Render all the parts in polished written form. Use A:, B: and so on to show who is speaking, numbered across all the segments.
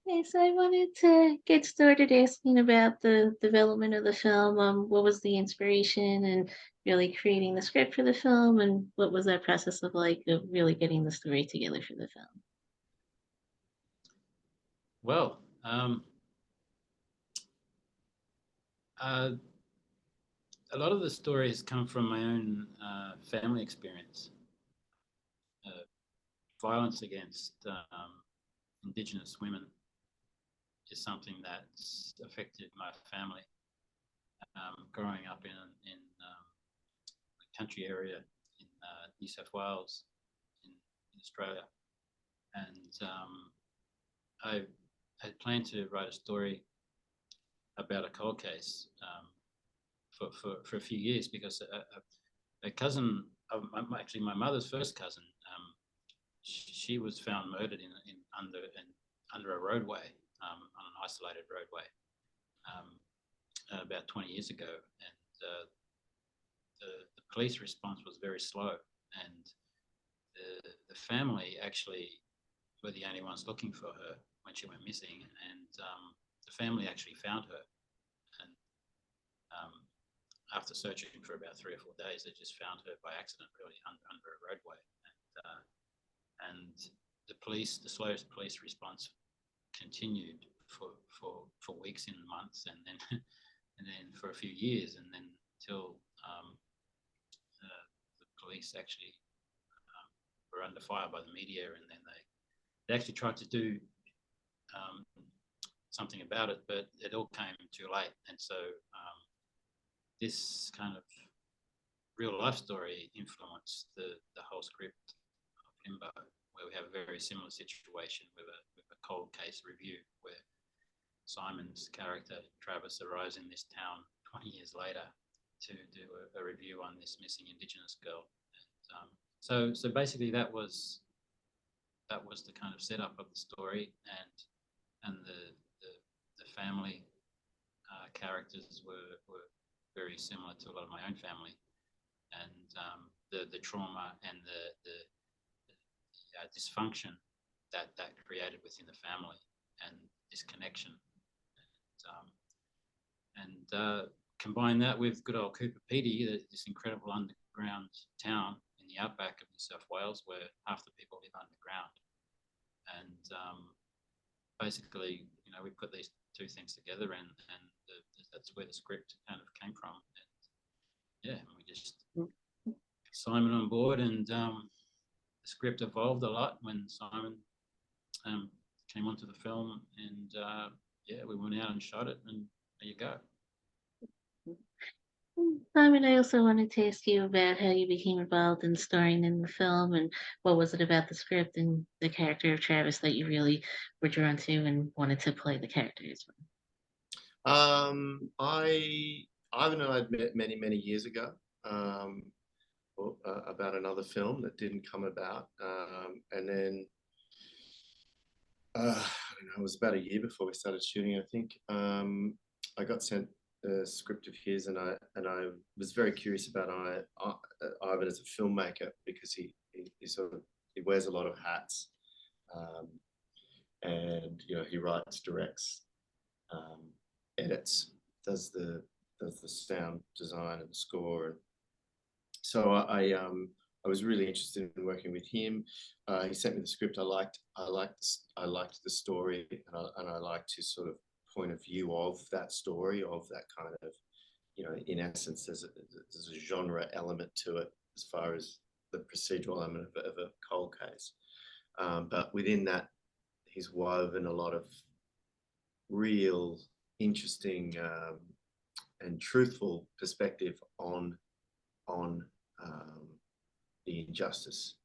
A: Okay, so I wanted to get started asking about the development of the film. What was the inspiration and really creating the script for the film, and what was that process of like of really getting the story together for the film?
B: Well, uh, a lot of the stories come from my own family experience. Uh, Violence against Indigenous women is something that's affected my family. Growing up in a country area in New South Wales, in Australia, and I had planned to write a story about a cold case for a few years because a cousin, actually my mother's first cousin, she was found murdered under a roadway, on an isolated roadway, about 20 years ago, and the police response was very slow, and the family actually were the only ones looking for her when she went missing, and the family actually found her, and um, after searching for about 3 or 4 days, they just found her by accident, really, under a roadway. And the slow police response continued for weeks and months, and then and then for a few years, and then until the police actually were under fire by the media, and then they actually tried to do um, something about it, but it all came too late. And so this kind of real life story influenced the whole script of Limbo, where we have a very similar situation with a cold case review, where Simon's character Travis arrives in this town 20 years later to do a review on this missing Indigenous girl. And, so basically that was the kind of setup of the story, and the family characters were very similar to a lot of my own family, and the trauma and the dysfunction that created within the family, and disconnection, and combine that with good old Cooper Pedy, this incredible underground town in the outback of New South Wales, where half the people live underground. And basically, we put these two things together, and that's where the script kind of came from. And yeah, we just Simon on board, and the script evolved a lot when Simon came onto the film, and yeah, we went out and shot it, and there you go.
A: And I also wanted to ask you about how you became involved in starring in the film, and what was it about the script and the character of Travis that you really were drawn to and wanted to play the character as well.
C: I Ivan and I had met many, many years ago, um, about another film that didn't come about, and then I don't know, it was about a year before we started shooting, I think. I got sent a script of his, and I was very curious about Ivan as a filmmaker, because he sort of he wears a lot of hats, um, and he writes, directs, um, edits, does the sound design and the score, and so I was really interested in working with him. He sent me the script. I liked the story, and I liked his sort of point of view of that story, of that kind of, in essence, there's a genre element to it as far as the procedural element of a cold case. But within that, he's woven a lot of real interesting, and truthful perspective on um, the injustice,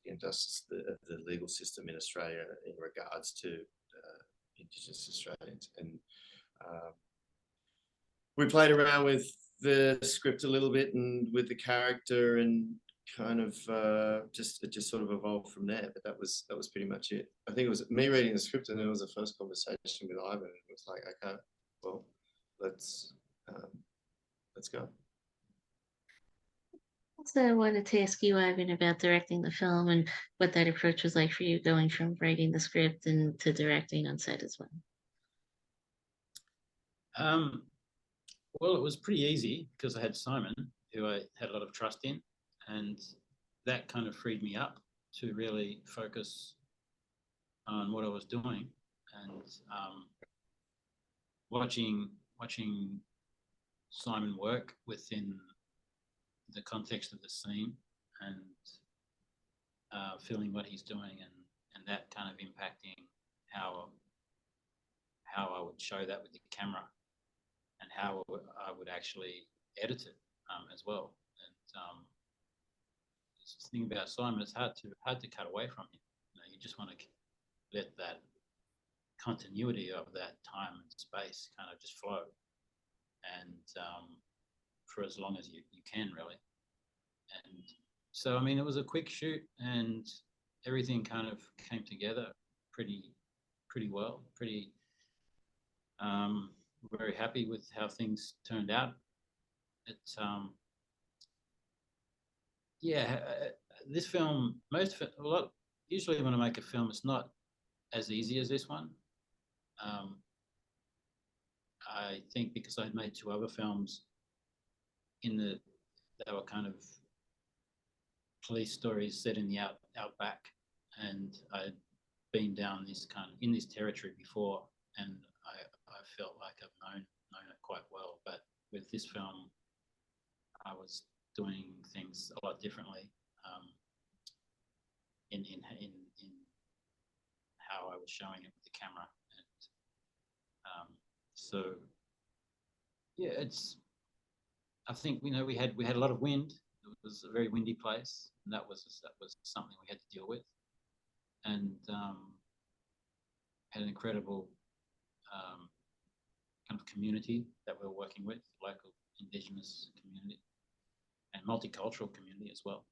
C: the injustice of the legal system in Australia in regards to Indigenous Australians. And uh, we played around with the script a little bit and with the character, and kind of it just sort of evolved from there. But that was pretty much it. I think it was me reading the script, and then it was the first conversation with Ivan. And it was like, okay, well, let's go.
A: So I wanted to ask you, Ivan, about directing the film and what that approach was like for you going from writing the script and to directing on set as well.
B: Um, well, it was pretty easy because I had Simon, who I had a lot of trust in, and that kind of freed me up to really focus on what I was doing. And watching Simon work within the context of the scene and feeling what he's doing and that kind of impacting how I would show that with the camera and how I would actually edit it as well. And the thing about Simon, it's hard to cut away from him. You just want to let that continuity of that time and space kind of just flow, and for as long as you can really. And so, I mean, it was a quick shoot, and everything kind of came together pretty well. Very happy with how things turned out. It's yeah, this film, a lot. Usually, when I make a film, it's not as easy as this one. Um, I think because I'd made two other films they were kind of police stories set in the outback, and I'd been down in this territory before, and I felt like I've known it quite well. But with this film, I was doing things a lot differently in how I was showing it with the camera, and so yeah, it's. I think we had a lot of wind. It was a very windy place, and that was something we had to deal with, and had an incredible kind of community that we were working with, local Indigenous community and multicultural community as well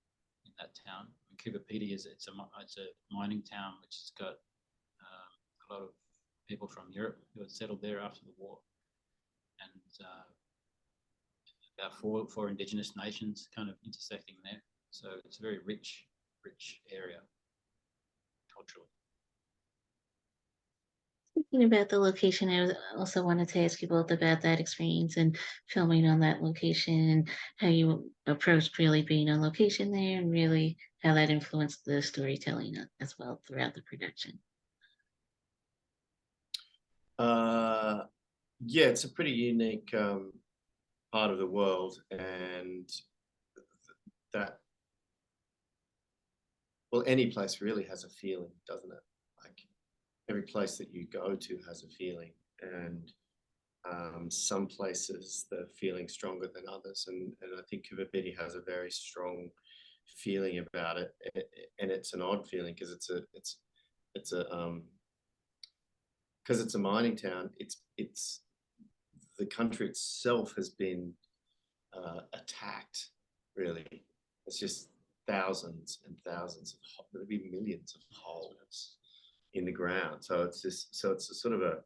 B: in that town. Coober Pedy it's a mining town which has got a lot of people from Europe who had settled there after the war, and about four Indigenous nations kind of intersecting there. So it's a very rich area culturally.
A: Speaking about the location, also wanted to ask you both about that experience and filming on that location and how you approached really being on location there and really how that influenced the storytelling as well throughout the production.
C: Yeah, it's a pretty unique part of the world, and that, well, any place really has a feeling, doesn't it? Like every place that you go to has a feeling, and some places the feeling's stronger than others, and I think Coober Pedy has a very strong feeling about it, and it's an odd feeling because it's a because it's a mining town. It's the country itself has been attacked. Really, it's just thousands and thousands of there'll be millions of holes in the ground. So it's a sort of a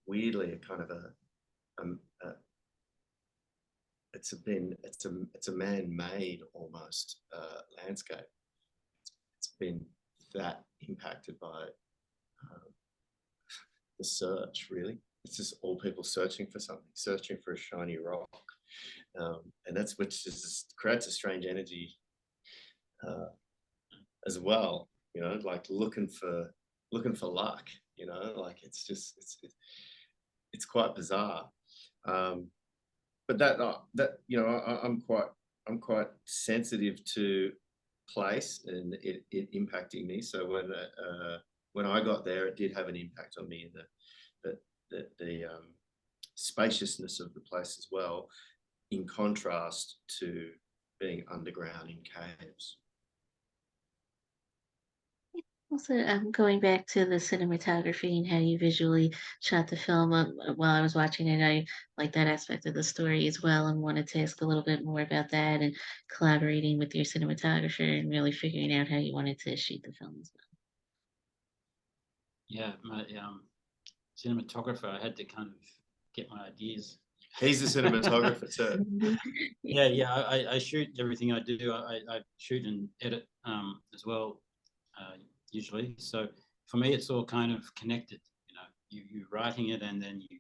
C: weirdly a kind of it's a man-made almost landscape. It's been that impacted by the search, really. It's just all people searching for something, searching for a shiny rock, and that's which creates a strange energy as well. Like looking for luck. Like it's quite bizarre. But I'm quite sensitive to place and it impacting me. So when I got there, it did have an impact on me, and the spaciousness of the place as well, in contrast to being underground in caves.
A: Also, going back to the cinematography and how you visually shot the film, while I was watching it, I like that aspect of the story as well, and wanted to ask a little bit more about that and collaborating with your cinematographer and really figuring out how you wanted to shoot the film as well.
B: Yeah, my cinematographer, I had to kind of get my ideas
C: He's the cinematographer too.
B: Yeah. I shoot everything I do. I shoot and edit as well, usually. So for me, it's all kind of connected. You know, you're writing it, and then you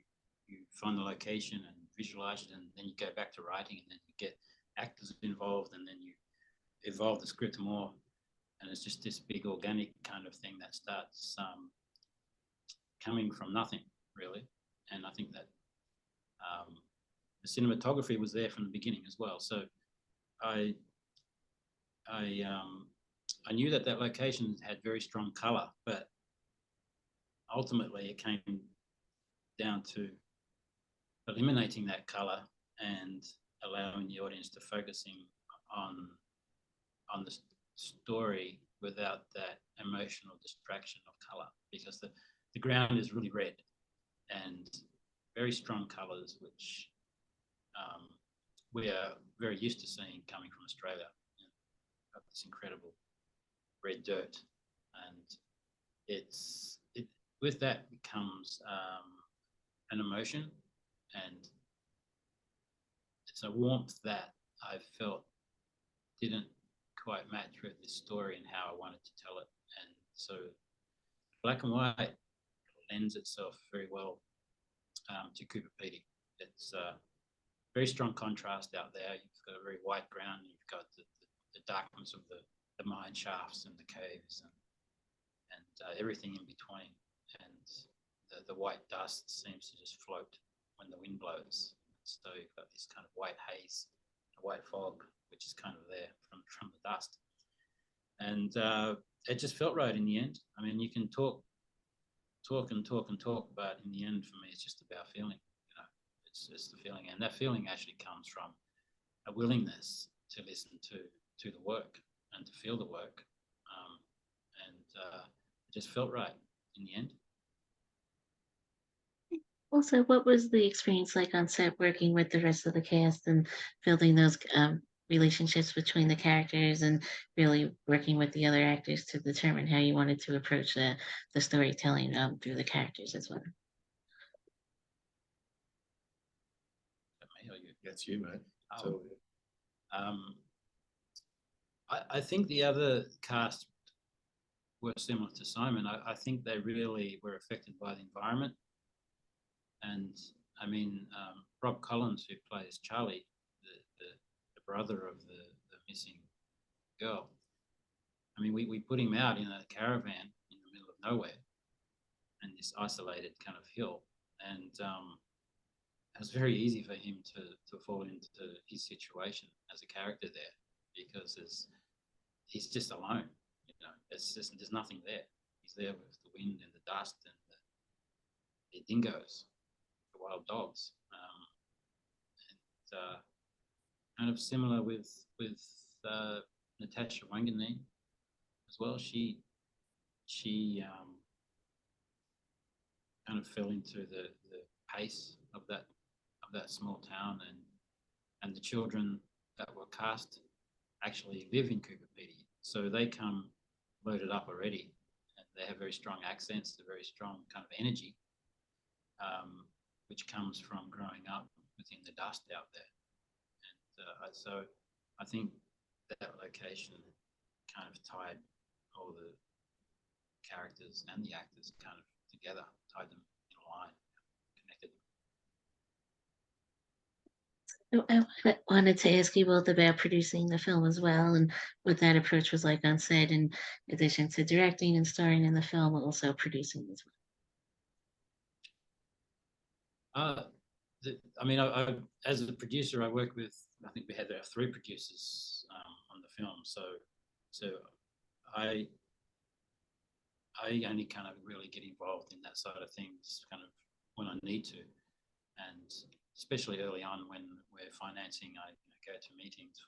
B: find the location and visualize it, and then you go back to writing, and then you get actors involved, and then you evolve the script more, and it's just this big organic kind of thing that starts coming from nothing really. And I think that the cinematography was there from the beginning as well. So I I knew that location had very strong color, but ultimately it came down to eliminating that color and allowing the audience to focusing on the story without that emotional distraction of color, because the ground is really red and very strong colors, which we are very used to seeing coming from Australia. You know, got this incredible red dirt, and with that comes an emotion, and it's a warmth that I felt didn't quite match with this story and how I wanted to tell it. And so black and white lends itself very well to Cooper Pedy. It's very strong contrast out there. You've got a very white ground, and you've got the darkness of the mine shafts and the caves and everything in between. And the white dust seems to just float when the wind blows. So you've got this kind of white haze, a white fog, which is kind of there from the dust. And it just felt right in the end. I mean, you can talk, but in the end, for me, it's just about feeling. You know, it's the feeling, and that feeling actually comes from a willingness to listen to the work and to feel the work, and it just felt right in the end.
A: Also, what was the experience like on set working with the rest of the cast and building those relationships between the characters and really working with the other actors to determine how you wanted to approach the storytelling through the characters as well?
C: That's you, mate.
B: Oh. I think the other cast were similar to Simon. I think they really were affected by the environment. And I mean, Rob Collins, who plays Charlie, the brother of the missing girl, I mean, we put him out in a caravan in the middle of nowhere and this isolated kind of hill. And it was very easy for him to fall into his situation as a character there, because he's just alone. You know, there's nothing there. He's there with the wind and the dust and the dingoes, the wild dogs, and kind of similar with Natasha Wanganeen as well. She kind of fell into the pace of that small town, and the children that were cast actually live in Cooper Pedy, so they come loaded up already, and they have very strong accents, a very strong kind of energy, which comes from growing up within the dust out there. And so I think that location kind of tied all the characters and the actors kind of together, tied them in a line, connected them.
A: I wanted to ask you both about producing the film as well, and what that approach was like on set, in addition to directing and starring in the film, also producing as
B: well. I mean, as a producer, I worked with, I think we had 3 producers on the film. So I only kind of really get involved in that side of things kind of when I need to, and especially early on when we're financing, I go to meetings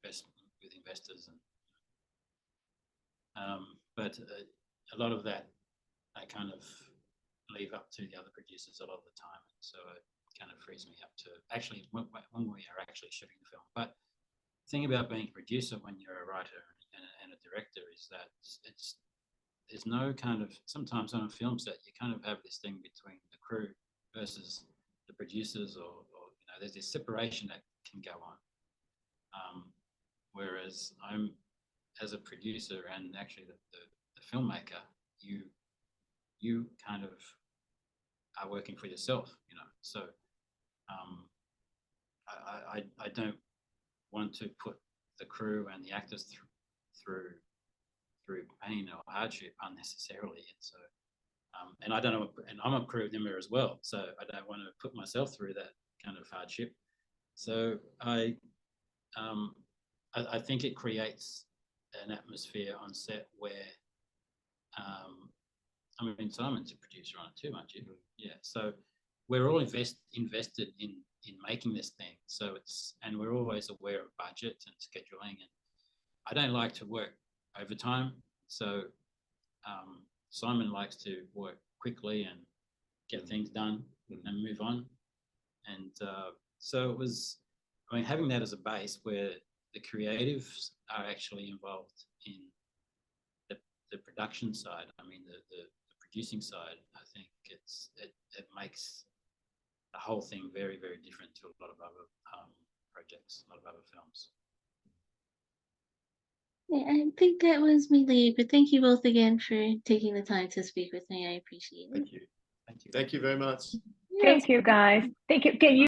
B: with investors, and but a lot of that I kind of leave up to the other producers a lot of the time, so it kind of frees me up to actually when we are actually shooting the film. But the thing about being a producer when you're a writer and a director is that there's no kind of, sometimes on a film set you kind of have this thing between the crew versus the producers or there's this separation that can go on. Whereas I'm, as a producer and actually the filmmaker, you kind of are working for yourself, you know. So I don't want to put the crew and the actors through pain or hardship unnecessarily. And so and I don't know, and I'm a crew member as well, so I don't want to put myself through that kind of hardship. So I think it creates an atmosphere on set where I mean, Simon's a producer on it too, aren't you? Yeah. So we're all invested in making this thing. So and we're always aware of budget and scheduling. And I don't like to work overtime. So Simon likes to work quickly and get things done and move on. And so it was, I mean, having that as a base where the creatives are actually involved in the production side. I mean, the producing side. I think it makes the whole thing very, very different to a lot of other projects, a lot of other films.
A: Yeah, I think that was me, Lee. But thank you both again for taking the time to speak with me. I appreciate it.
C: Thank you.
B: Thank you.
C: Thank you very much.
A: Yeah.
D: Thank you, guys. Thank you. Can you